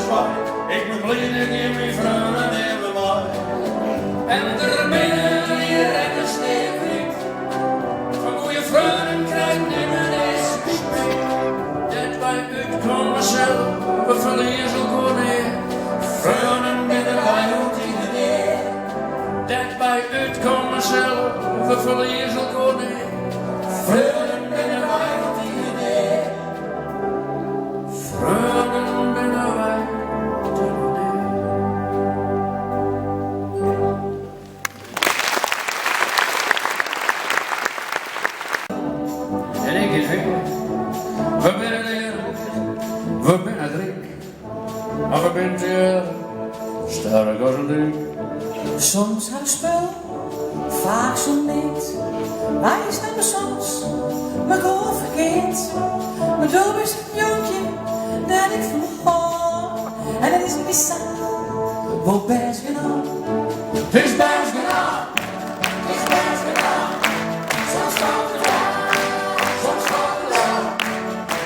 zwaai. Ik ben blind in mijn vrienden hebben mij. En er binnen hier en de sneeuwwit. Van goeie vrienden krijgt niet meer deze gesprek. Dat wij uitkomen zelf, we verliezen elkaar neer. Vrienden binnen wij ook in de neer. Dat wij uitkomen zelf, we verliezen elkaar neer. Vrienden binnen wij ook in de neer. Vrienden binnen wij ook in de neer. En ik is weg. We binnen hier, we binnen drink. Maar we binnen hier, sterk als een drink. Soms heb ik spul, vaak zo niet. Wij stemmen soms, maar gewoon verkeerd. Maar zo is het jonkje dat ik verhoor. En dat is niet bizar, voor best gedaan. Het is best gedaan, Het is best gedaan. Soms valt het aan, soms valt het aan.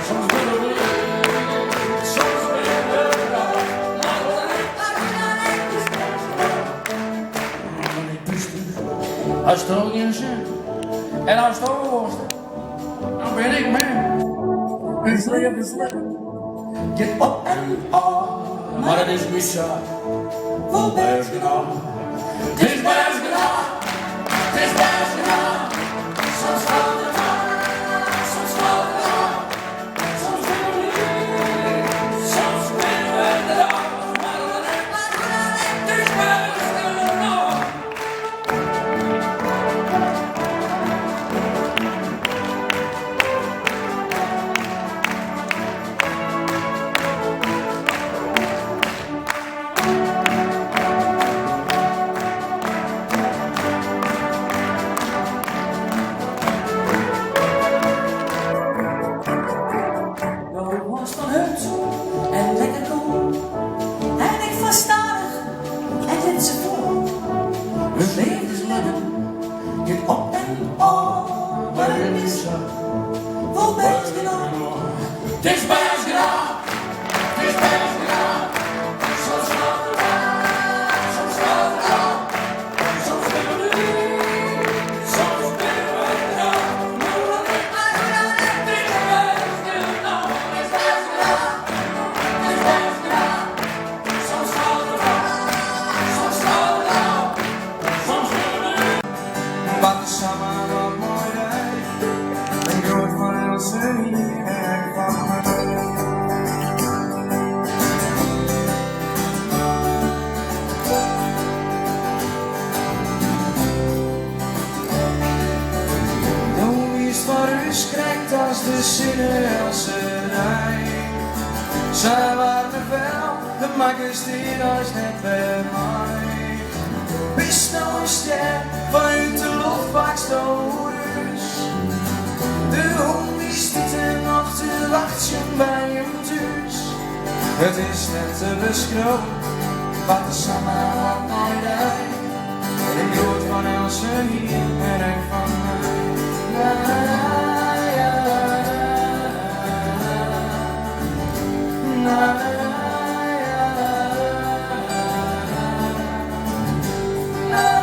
soms willen we soms willen we als het ook in zin en als het ook was, dan ben ik mee. Het leven is leven. Get op en op. Maar het is bizar, Voor best gedaan. Het is best gedaan, het is best gedaan. soms valt het aan, soms valt het aan. Soms willen we soms willen we eraf. Maar het is best gedaan. Nou, ik was van hut en lekker koel. En ik verstadig en dit ze voor. Het leven is leven, get op en op. Maar het is voor best gedaan. Het is best gedaan, het is best gedaan. Soms valt het aan, soms valt het aan. Soms willen we soms willen we eraf. Maar het is best gedaan. Het is best gedaan, het is best gedaan. Soms valt het aan, soms valt het aan. Soms willen we Wat is samen wat mooi rijdt. Een groot van Elsen hier en van mij. Hoe is het voor u schrikt als de zinnen Elsen rijdt. Zij waren wel, de makkers die was net bij mij. Wees nou een ster vanuit de lucht vakstolers. De homies zitten nog te wachten bij hem thuis. Het is net te beschroven, wat de samen wat mooi rijdt. En ik hoort van Elsen hier en ik van mij. La, la, la, la, la, la,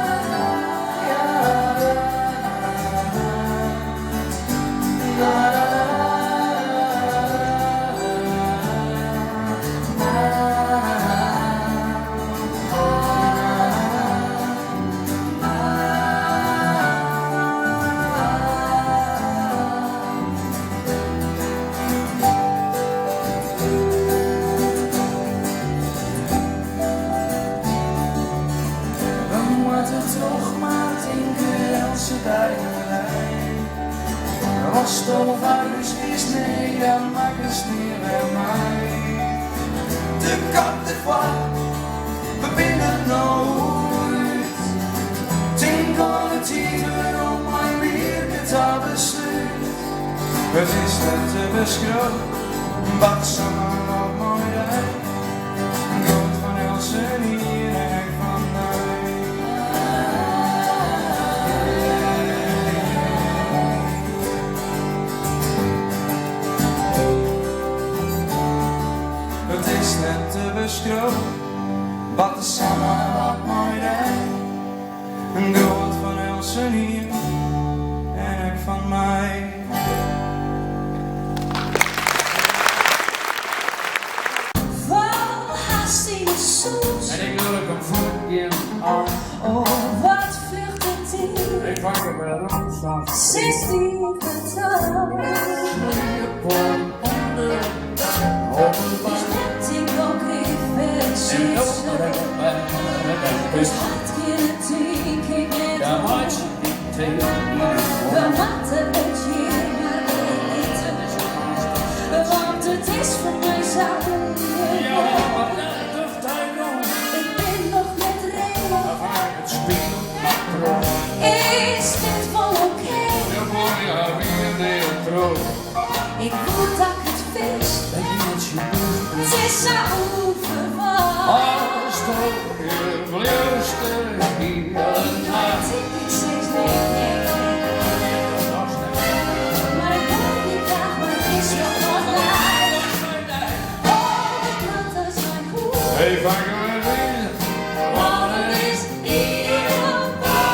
la. Toch maar denken als ze bij me rijdt. Was toch huis is nee, dan maak het niet bij mij. De kant ervan, we binnen nooit. Denk aan het hier om mijn weer het al besluit. Het is net te beschroven, wat samen nog mooi rijdt. Komt van Elsen hier en van mij. Het is net te beschroven. Oh, wat vlucht het in. Ik vang hem wel op, 16 getal. je kon onder de Dus ik ook even en zitten. dus Wat je denk ik net ja, had je niet tegen we matten het hier maar niet. Want het is voor mij zo. ja, maar net of tijd nog. Ik ben nog met reden. Maar het spelen mag kroon. Is dit wel oké? Je moet ja weer de troon. Ik voel dat ik het wist. En niet je moet. Het is zo onverwacht. Als toch je vleugste hier naar. Ik zeg nee. Maar ik hoor niet graag, maar het is nog wat laat. Oh, de planten zijn goed. Hey, vangen we weer. Want er is hier een paar.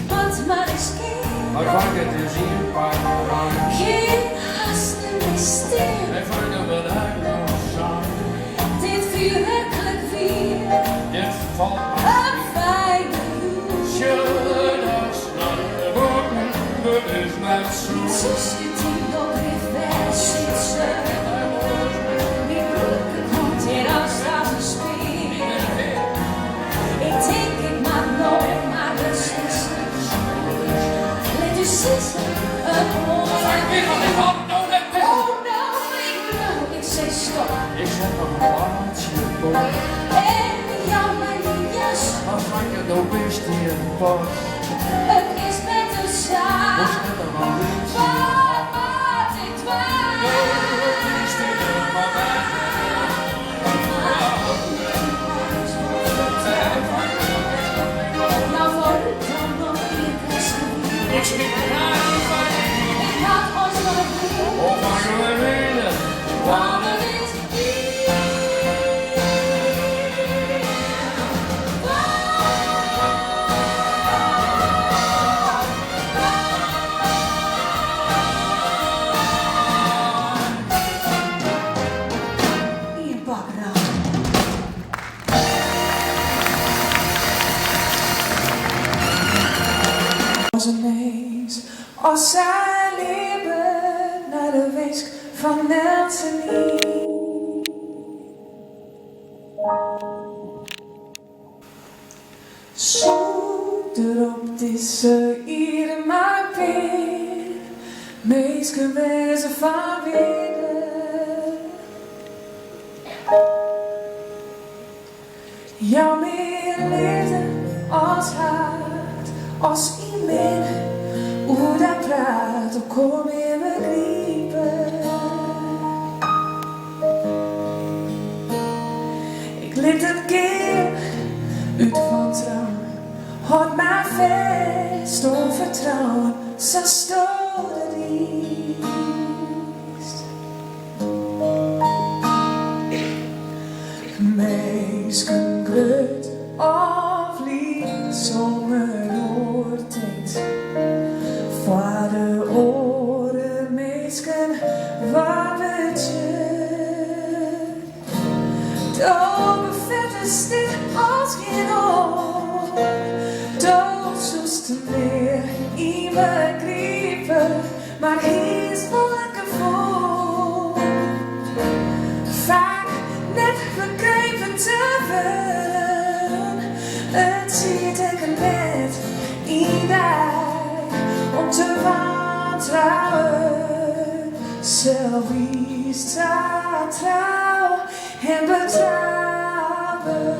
Wat maar eens keer. Maar vangen dus hier een paar maanden. Geen haast en mysterie. Hey, vangen we daar nog samen. Dit vuurwerkelijk weer. Dit valt Een fijne huur. schilder als naar de boeken. Het is net zo. Zusje die nog heeft wegzitten. Die broeken komt hier als een spier. Ik denk ik mag nooit maar beslissen. Let u zussen een Vang weer, want ik had het nodig. Oh no, ik zeg stop. Ik zet nog een plaatje op. En jou mijn jas. Maar vangen dan wist hij een pas. Het is met een zaak. Was net een man links. Wat ik Is dit er maar bij. Nou voor het dan nog weer beste. Ik schiet naar de vang. Ik had ons nog niet. Of vangen we weer. Want er is hier. Hier bakker. Was ineens als zij leven naar de wisk van Nelson. Zonder op deze hier maar weer, meestal wezen van weer. Jou meer liefde als hart, als iemand, hoe dat praat, ook kom je begrijpen. Ik liet het keer uit van trouwen, houd mij vast om vertrouwen, zo stoot het eerst. Meesken grut of lief zonder oortijd. Voor de oren meesken wappetje. Doe vette stil als geen oor. Doe zoals te meer iemand griepen, maar hier is welke voor. Vaak net begrepen te vullen, het ziet ik net in mij om te wantrouwen. Zelf is dat trouw en betrouwen.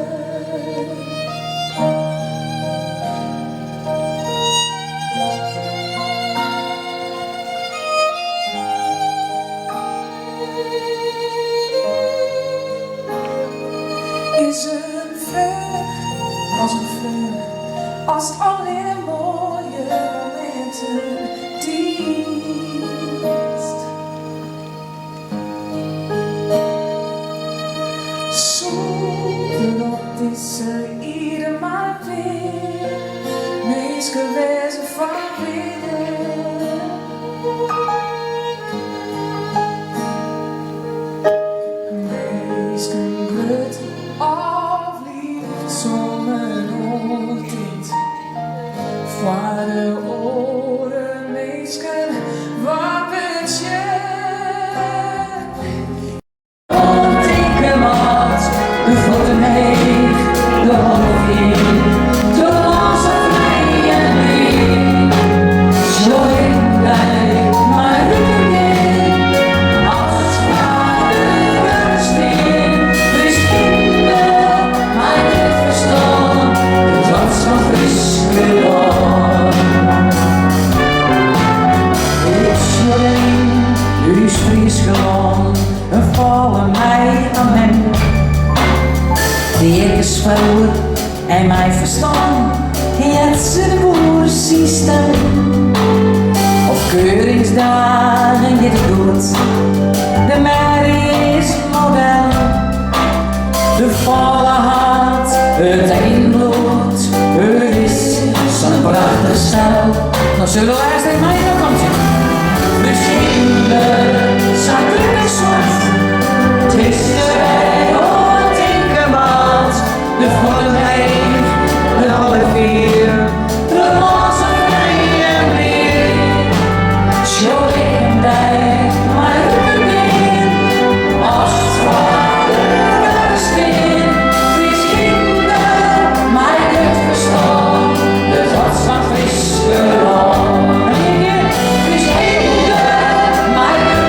Is een fleur als een fleur, als het alleen mooie momenten dienst. tussen ieder maar weer, meeske wezen van binnen. Meesken glut of liefde zonder noodkind, voor de oren meesken wapentje. De voeten heeg, de hoofd in, de losse vrij en weer. Zo in bij maar ruggen, als vader rust in. Dus kinderen, maar dit verstand, de trots van Friesland. Ik schreeuw, jullie Friesland, en vallen mij aan hem. De is vrouwen en mij verstaan, het ze boerensysteem. Of keuringsdagen dit doet, de merrie is model. De volle hart, het eindbloed, het is zo'n prachtig stel. Dan zullen wij eens tegen mij nog komen zien. Misschien zijn we zwart, het is de rij. De volle heeg, de alle vier, de losse vrij en weer. Zo in dijk, maar ruggen, als het vader rust in. Fries kinderen, maar het verstand, de trots van Friesland. Fries kinderen, maar het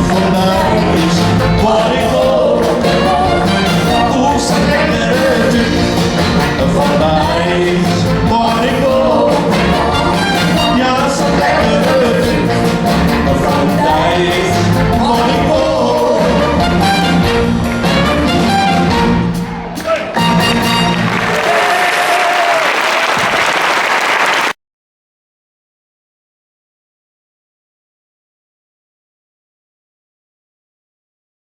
voorbij.